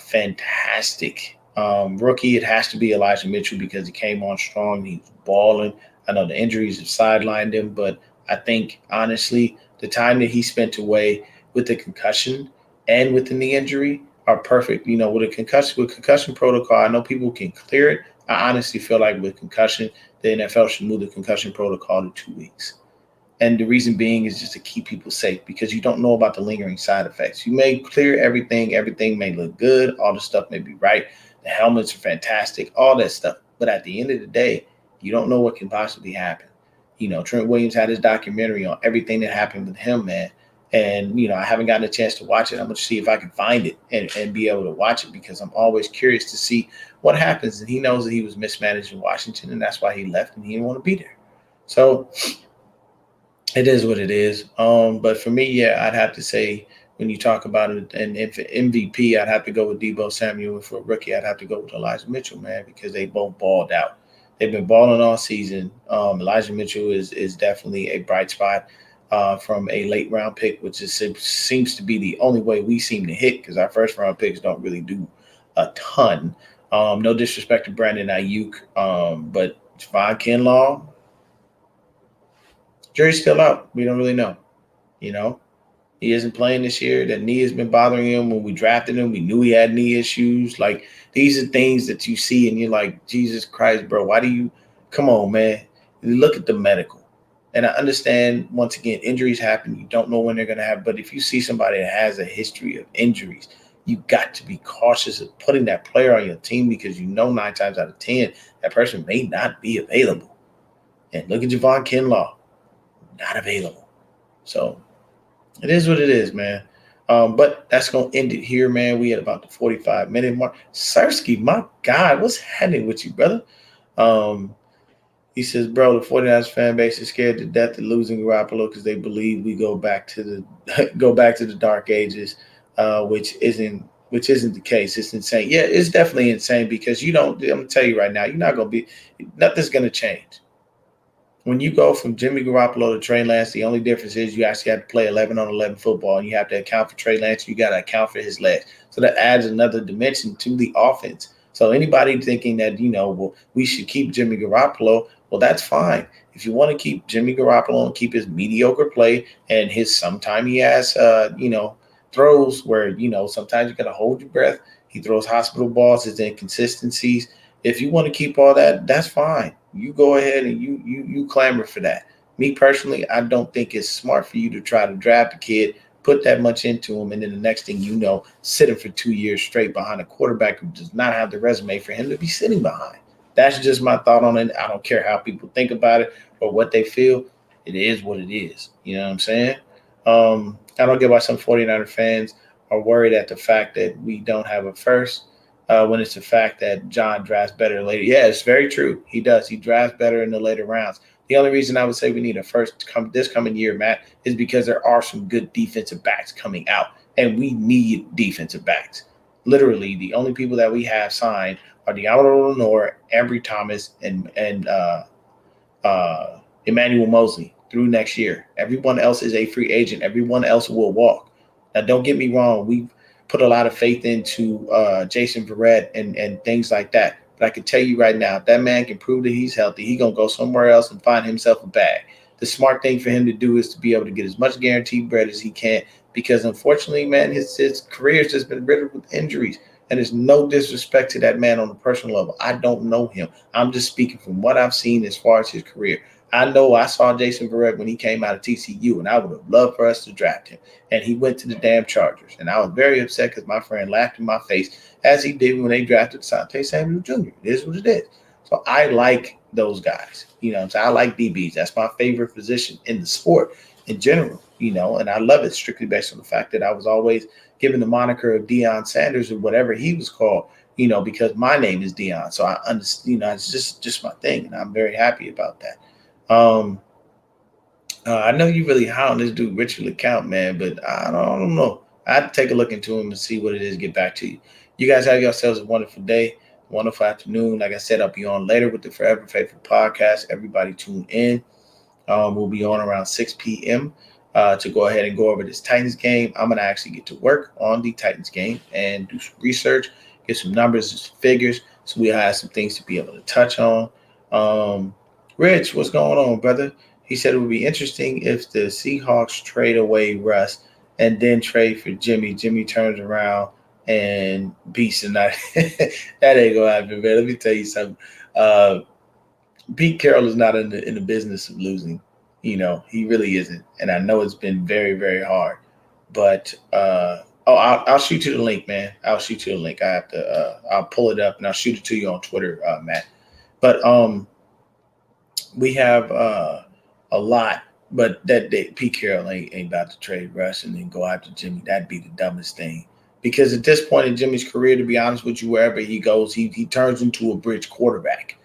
fantastic. Rookie, it has to be Elijah Mitchell because he came on strong. He was balling. I know the injuries have sidelined him, but I think, honestly, the time that he spent away with the concussion and with the knee injury are perfect. With concussion protocol, I know people can clear it. I honestly feel like with concussion, the NFL should move the concussion protocol to 2 weeks. And the reason being is just to keep people safe because you don't know about the lingering side effects. You may clear everything. Everything may look good. All the stuff may be right. The helmets are fantastic, all that stuff. But at the end of the day, you don't know what can possibly happen. Trent Williams had his documentary on everything that happened with him, man. And, I haven't gotten a chance to watch it. I'm going to see if I can find it and be able to watch it because I'm always curious to see what happens. And he knows that he was mismanaged in Washington, and that's why he left, and he didn't want to be there. So it is what it is. But for me, I'd have to say when you talk about it, and if MVP, I'd have to go with Deebo Samuel. And for a rookie, I'd have to go with Elijah Mitchell, man, because they both balled out. They've been balling all season. Elijah Mitchell is definitely a bright spot from a late round pick, which seems to be the only way we seem to hit because our first round picks don't really do a ton. No disrespect to Brandon Ayuk, but Javon Kinlaw, jury's still out. We don't really know. He isn't playing this year. That knee has been bothering him. When we drafted him, we knew he had knee issues. Like, these are things that you see and you're like, Jesus Christ, bro, why do you – come on, man. You look at the medical. And I understand, once again, injuries happen. You don't know when they're going to have – but if you see somebody that has a history of injuries, you got to be cautious of putting that player on your team because 9 times out of 10, that person may not be available. And look at Javon Kinlaw, not available. So – it is what it is, man. But that's going to end it here, man. We at about the 45-minute mark. Sersky, my God, what's happening with you, brother? He says, bro, the 49ers fan base is scared to death of losing Garoppolo because they believe we go back to the dark ages, which isn't the case. It's insane. Yeah, it's definitely insane because I'm going to tell you right now, nothing's going to change. When you go from Jimmy Garoppolo to Trey Lance, the only difference is you actually have to play 11-on-11 football, and you have to account for Trey Lance. You got to account for his legs. So that adds another dimension to the offense. So anybody thinking that, we should keep Jimmy Garoppolo, well, that's fine. If you want to keep Jimmy Garoppolo and keep his mediocre play and sometimes he has, throws where, sometimes you got to hold your breath. He throws hospital balls, his inconsistencies. If you want to keep all that, that's fine. You go ahead and you clamor for that. Me personally, I don't think it's smart for you to try to draft a kid, put that much into him, and then the next thing you know, sit him for 2 years straight behind a quarterback who does not have the resume for him to be sitting behind. That's just my thought on it. I don't care how people think about it or what they feel. It is what it is. You know what I'm saying? I don't get why some 49er fans are worried at the fact that we don't have a first when it's the fact that John drafts better later. Yeah, it's very true. He does. He drafts better in the later rounds. The only reason I would say we need a first this coming year, Matt, is because there are some good defensive backs coming out, and we need defensive backs. Literally, the only people that we have signed are Deontay Lenore, Ambry Thomas, and Emmanuel Mosley through next year. Everyone else is a free agent. Everyone else will walk. Now, don't get me wrong. We've put a lot of faith into Jason Verrett and things like that. But I can tell you right now, if that man can prove that he's healthy, he's going to go somewhere else and find himself a bag. The smart thing for him to do is to be able to get as much guaranteed bread as he can because, unfortunately, man, his career has just been riddled with injuries. And there's no disrespect to that man on a personal level. I don't know him. I'm just speaking from what I've seen as far as his career. I know I saw Jason Verrett when he came out of TCU, and I would have loved for us to draft him. And he went to the damn Chargers. And I was very upset because my friend laughed in my face as he did when they drafted Asante Samuel Jr. It is what it is. So I like those guys. You know what I'm saying? I like DBs. That's my favorite position in the sport in general, you know, and I love it strictly based on the fact that I was always given the moniker of Deion Sanders or whatever he was called, you know, because my name is Deion. So I understand, you know, it's just my thing, and I'm very happy about that. Um, I know you really high on this dude, Richard LeCount, man, but I don't know. I have to take a look into him and see what it is, get back to you. You guys have yourselves a wonderful day, wonderful afternoon. Like I said, I'll be on later with the Forever Faithful podcast. Everybody tune in. We'll be on around 6 p.m. To go ahead and go over this Titans game. I'm going to actually get to work on the Titans game and do some research, get some numbers and some figures, so we'll have some things to be able to touch on. Rich, what's going on, brother? He said it would be interesting if the Seahawks trade away Russ and then trade for Jimmy. Jimmy turns around and beats the night. That ain't going to happen, man. Let me tell you something. Pete Carroll is not in the business of losing. You know, he really isn't. And I know it's been very, very hard. But I'll shoot you the link, man. I'll shoot you the link. I have to I'll pull it up and I'll shoot it to you on Twitter, Matt. But we have a lot, but that Pete Carroll ain't about to trade Russ and then go after Jimmy. That'd be the dumbest thing. Because at this point in Jimmy's career, to be honest with you, wherever he goes, he turns into a bridge quarterback.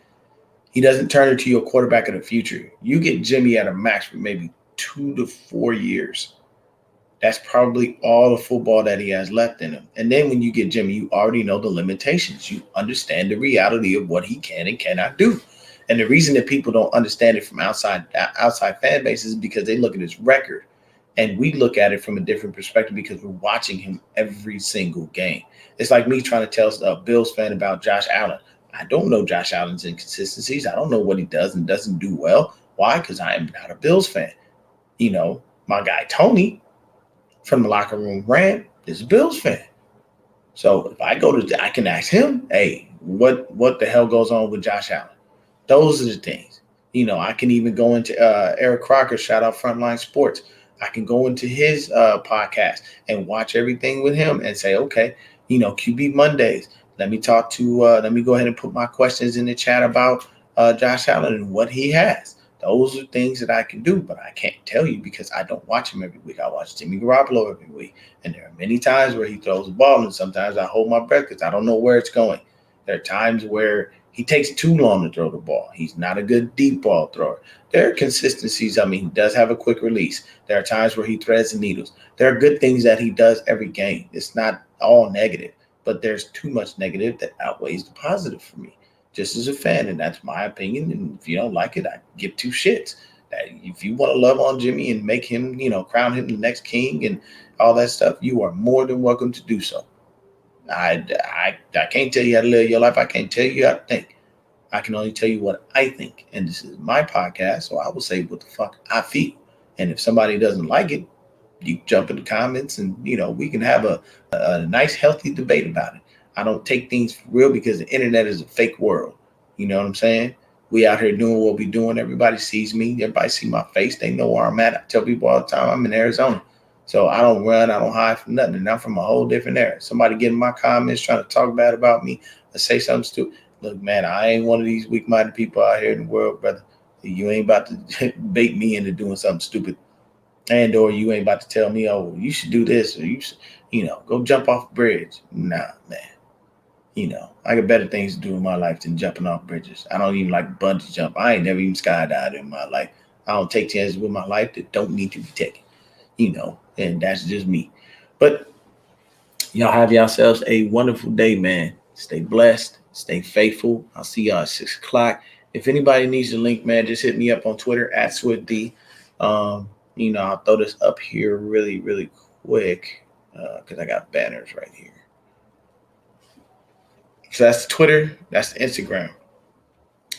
He doesn't turn into your quarterback of the future. You get Jimmy at a max for maybe 2 to 4 years. That's probably all the football that he has left in him. And then when you get Jimmy, you already know the limitations. You understand the reality of what he can and cannot do. And the reason that people don't understand it from outside fan bases is because they look at his record. And we look at it from a different perspective because we're watching him every single game. It's like me trying to tell a Bills fan about Josh Allen. I don't know Josh Allen's inconsistencies. I don't know what he does and doesn't do well. Why? Because I am not a Bills fan. You know, my guy Tony from the locker room rant is a Bills fan. So if I I can ask him, hey, what the hell goes on with Josh Allen? Those are the things. You know, I can even go into Eric Crocker, shout out Frontline Sports. I can go into his podcast and watch everything with him and say, okay, you know, QB Mondays. Let me go ahead and put my questions in the chat about Josh Allen and what he has. Those are things that I can do, but I can't tell you because I don't watch him every week. I watch Jimmy Garoppolo every week. And there are many times where he throws the ball, and sometimes I hold my breath because I don't know where it's going. There are times where he takes too long to throw the ball. He's not a good deep ball thrower. There are consistencies. I mean, he does have a quick release. There are times where he threads the needles. There are good things that he does every game. It's not all negative, but there's too much negative that outweighs the positive for me, just as a fan, and that's my opinion. And if you don't like it, I give two shits. That if you want to love on Jimmy and make him, you know, crown him the next king and all that stuff, you are more than welcome to do so. I can't tell you how to live your life. I can't tell you how to think. I can only tell you what I think. And this is my podcast, so I will say what the fuck I feel. And if somebody doesn't like it, you jump in the comments and, you know, we can have a nice, healthy debate about it. I don't take things for real because the internet is a fake world. You know what I'm saying? We out here doing what we doing. Everybody sees me. Everybody see my face. They know where I'm at. I tell people all the time I'm in Arizona. So I don't run. I don't hide from nothing. And I'm from a whole different area. Somebody get in my comments trying to talk bad about me or say something stupid. Look, man, I ain't one of these weak-minded people out here in the world, brother. You ain't about to bait me into doing something stupid. And or you ain't about to tell me, oh, you should do this or you should, go jump off a bridge. Nah, man. I got better things to do in my life than jumping off bridges. I don't even like bungee jump. I ain't never even skydived in my life. I don't take chances with my life that don't need to be taken, and that's just me. But y'all have yourselves a wonderful day, man. Stay blessed, stay faithful. I'll see y'all at 6 o'clock. If anybody needs the link, man, just hit me up on Twitter at SwiftD. I'll throw this up here really, really quick because I got banners right here. So that's Twitter, that's Instagram.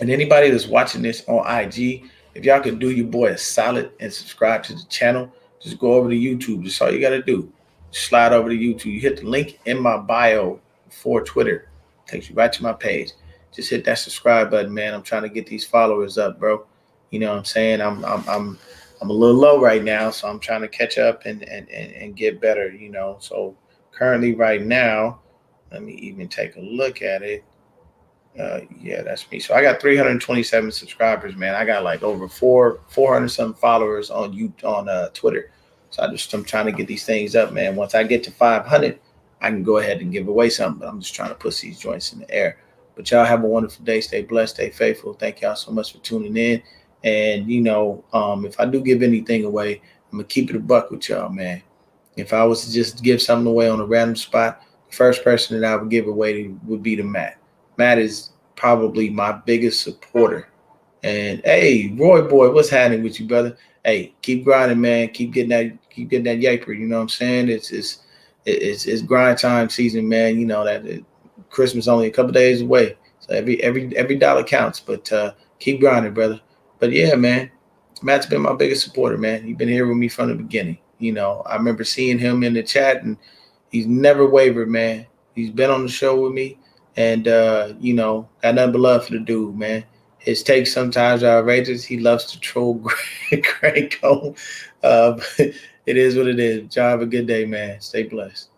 And anybody that's watching this on IG, if y'all could do your boy a solid and subscribe to the channel, just go over to YouTube. That's all you got to do. Slide over to YouTube. You hit the link in my bio for Twitter. Takes you right to my page. Just hit that subscribe button, man. I'm trying to get these followers up, bro. You know what I'm saying? I'm a little low right now, so I'm trying to catch up and get better, So currently right now, let me even take a look at it. Yeah, that's me. So I got 327 subscribers, man. I got like over 400 some followers on Twitter. So I'm trying to get these things up, man. Once I get to 500, I can go ahead and give away something. But I'm just trying to put these joints in the air. But y'all have a wonderful day. Stay blessed. Stay faithful. Thank y'all so much for tuning in. And if I do give anything away, I'm gonna keep it a buck with y'all, man. If I was to just give something away on a random spot, the first person that I would give away would be to Matt. Matt is probably my biggest supporter. And hey, Roy boy, what's happening with you, brother? Hey, keep grinding, man. Keep getting that yaper. You know what I'm saying? It's grind time season, man. You know that Christmas only a couple days away, so every dollar counts. But keep grinding, brother. But yeah, man, Matt's been my biggest supporter, man. He's been here with me from the beginning. I remember seeing him in the chat, and he's never wavered, man. He's been on the show with me, and got nothing but love for the dude, man. His takes sometimes are outrageous. He loves to troll Greg Cole. But it is what it is. Y'all have a good day, man. Stay blessed.